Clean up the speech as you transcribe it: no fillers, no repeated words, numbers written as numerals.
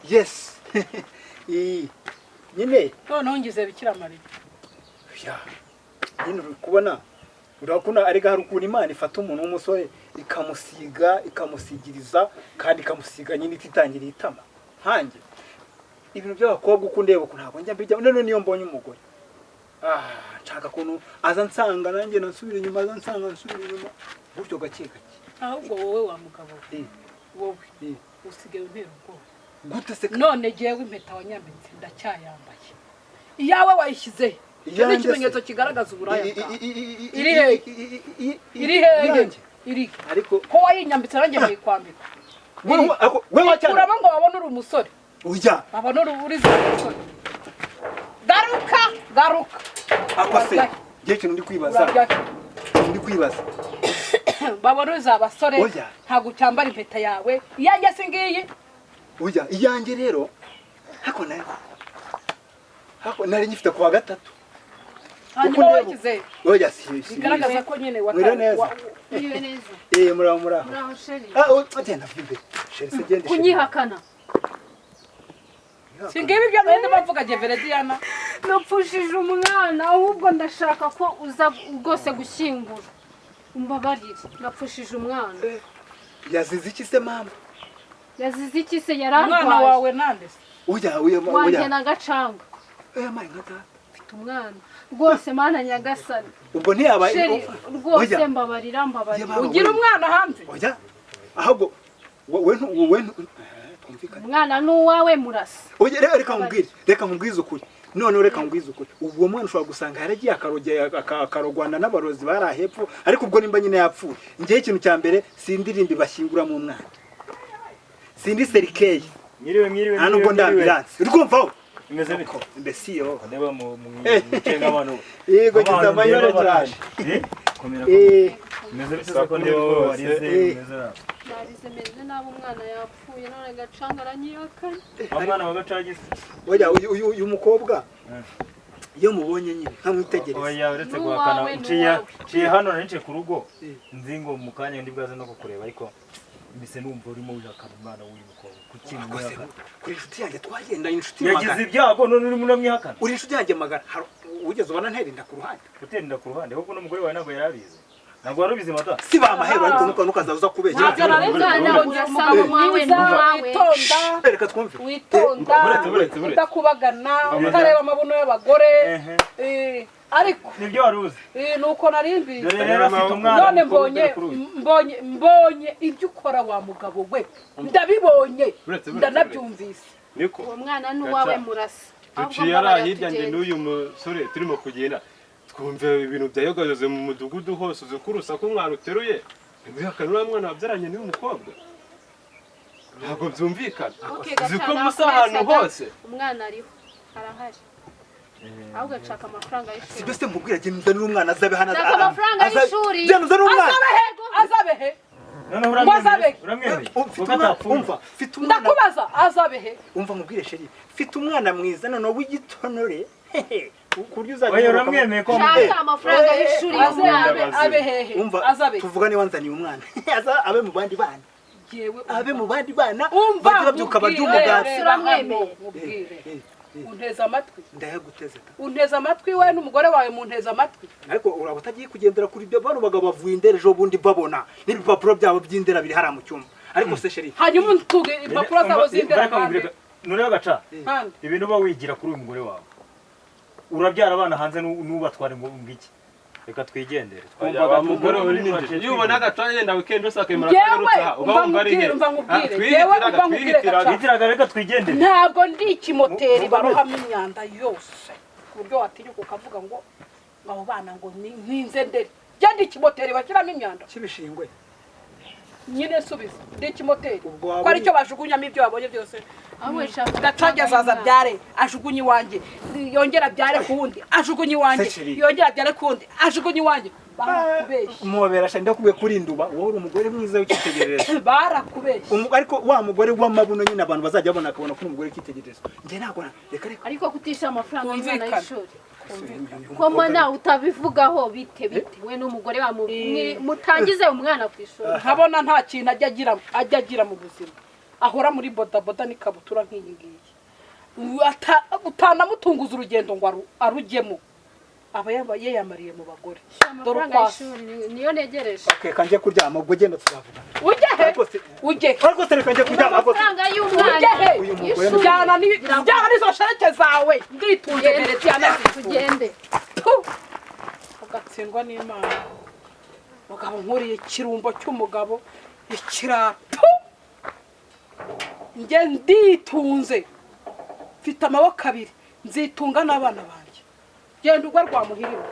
Yes. Nyine noneho ngize bikira Mariya. ya nyine kubona urakuna ari gaharu kuri Imana ifata umuntu w'umusore ikamusigiriza kandi ikamusiga nyine ititangiriye itama hanjye ibintu by'abakobwa uko ndeba ko ntabwo njya mbijya none niyo mbonye umugore nshaka kuntu aza nsanga nanjye nasubira inyuma aza nsanga nsubira inyuma buryo gake gake ahubwo wowe wa mugabo wowe usigaye untera ubwoba gute se none jewe impeta wanyambitse ndacyayambaye iyawe wayishyize ni ikimenyetso kigaragaza uburaya iri hehe iri ariko ko wayinyambitse nanjye muyikwambika we wacyana uraba ngo wabone uri umusore ujya babone uri umusore garuka akose gihe kintu ndi kwibaza babone uzabasore ntago cyambara impeta yawe iyanjye singiyi ujya iyanjye rero hako nari nyifite kuwa gatatu hanyuma wakize oya si bigaragaza ko nyine wiriwe neza muraho muraho sheri agenda vibe sheri se gende kunyihakana singibi ibyo mwende bavuga Geverediana napfushije umwana ahubwo ndashaka ko uza rwose gushyingura umbabarire napfushije umwana yazize iki se mama yazize iki se yararwaye umwana wawe nande se ujya wanjye na Gacanga mayi nka data mfite umwana rwose mana nyagasani ubwo ntiyaba rwose mbabarira ugira umwana hanze oya ahubwo wowe umwana n'uwawe murasa oya reka nkubwize ukuri none reka nkubwize ukuri uwo mwana ushobora gusanga yaragiye akarogwana n'abarozi bari ahepfo ariko ubwo nimba nyine yapfuye ngiye ikintu cya mbere sindirimbi bashyingura mu mwana sindi serikeye mwiriwe nta nubwo ndabiranse urwumvaho imeze bite mbese iyo ndeba mu mucenga abantu yego gize amayore cyane komera imeze bite ko ndeba warize meze nabo umwana yapfuye none Gacanga aranyihakana umwana wa Gacagise oya uyu mukobwa iyo mubonye nyine nkamwitegereza oya uretse guhakana nciye hano narice ku rugo nzi ngo mu kanya ndi bwaze no kukureba ariko mbese numva urimo wihakana umwana w'uyu mukobwa kuki mwihakana kuri inshuti yanjye twagenda inshuti magana yagize ibyago none urimo uramwihakana uri inshuti yanjye magana ugeze ubona nterinda ku ruhande uterinda ku ruhande ahubwo n'umugore wawe ntabwo yarabizi ntabwo wari ubizi mata si bamahero ariko nukaza uza kubeshya reka twumve witonda udakubagana utareba amabuno y'abagore ariko nibyo wari uzi nuko narimbi dore rero afite umwana none mbonye ibyo ukora wa mugabo we ndabibonye ndanabyumvise niko uwo mwana n'uwawe murasa tuciye ari hirya nge n'uyu musore turimo kugenda twumva ibintu byayogayoze mu mudugudu hose uzi ko urusaku umwana uteruye wihakana uriya mwana wabyaranye n'uyu mukobwa ntabwo byumvikana uzi ko musa ahantu hose umwana ariho arahari ahubwo ashaka amafaranga y'ishuri sibyo se mubwira agenda uzanira umwana azabe hano amafaranga y'ishuri azabehe ndakubaza azabehe umva mubwire sheri mfite umwana mwiza none w'igitonore kurya uzajya uramwemeye ko amafaranga y'ishuri y'umwana abehehe azabehe tuvuga niba nzaniye umwana abe mu bandi bana abe mu bandi bana bajye babyuka barya umugati uramwemeye unteza amatwi ndayaguteze unteza amatwi we n'umugore wawe munteza amatwi ariko uraba utagiye kugendera kuri ibyo bano bagabo bavuye indera ejo bundi babona n'ibipapuro byabo by'indera biri hariya mu cyumba ariko se sheri hanyuma untuge impapuro zabo z'indera kandi none Gaca ibintu uba wigira kuri uyu mugore wawe urabyara abana hanze n'ubatware ngo ngiki reka twigendere twumvaga mugore uri n'injije iyo ubona Gaca yenda weekend usakemera kagarutsa ubanga ari he twitiraga reka twigendere ntabwo ndi ikimoteri barohamo imyanda yose ku buryo watinyuka ukavuga ngo abo bana ngo ninze ndere ndi ikimoteri bashyiramo imyanda kibishingwe nyine subiza ndi ikimoteri ko aricyo bajugunyamo ibyo babonye byose Gacanga azaza byare ajugunye iwanjye yongera byare kuwundi ajugunye iwanjye yongera byare kuwundi ajugunye iwanjye barakubeshya mubera sha ndakubwiye kuri nduba wowe uri umugore mwiza w'ikitegererezo barakubeshya ariko wa mugore w'amabuno nyine abantu bazajya babona akabona ko umugore w'ikitegererezo njye ntabwo reka ariko kutisha amafaranga y'umwana y'ishuri ko mbona utabivugaho bite we n'umugore mutangize umwana ku ishuri nkabona nta kintu ajya agira mu buzima ahora muri bodaboda n'ikabutura nk'iyi ngiyi utanamutunguza urugendo ngo arujyemo aba yiyamariye mu bagore dore ukwasi niyo negereje reka njye kuryama ubwo genda tuzavuga ujye ariko se reka njye kuryama amafaranga y'umwana uyu mugore jyana n'izo shareke zawe nditunze tugende ugatsindwa n'Imana mugabo nkuriye ikirumbo cy'umugabo ikirato njye nditunze mfite amaboko abiri nzitunga n'abana banjye genda ugwa rwa muhirima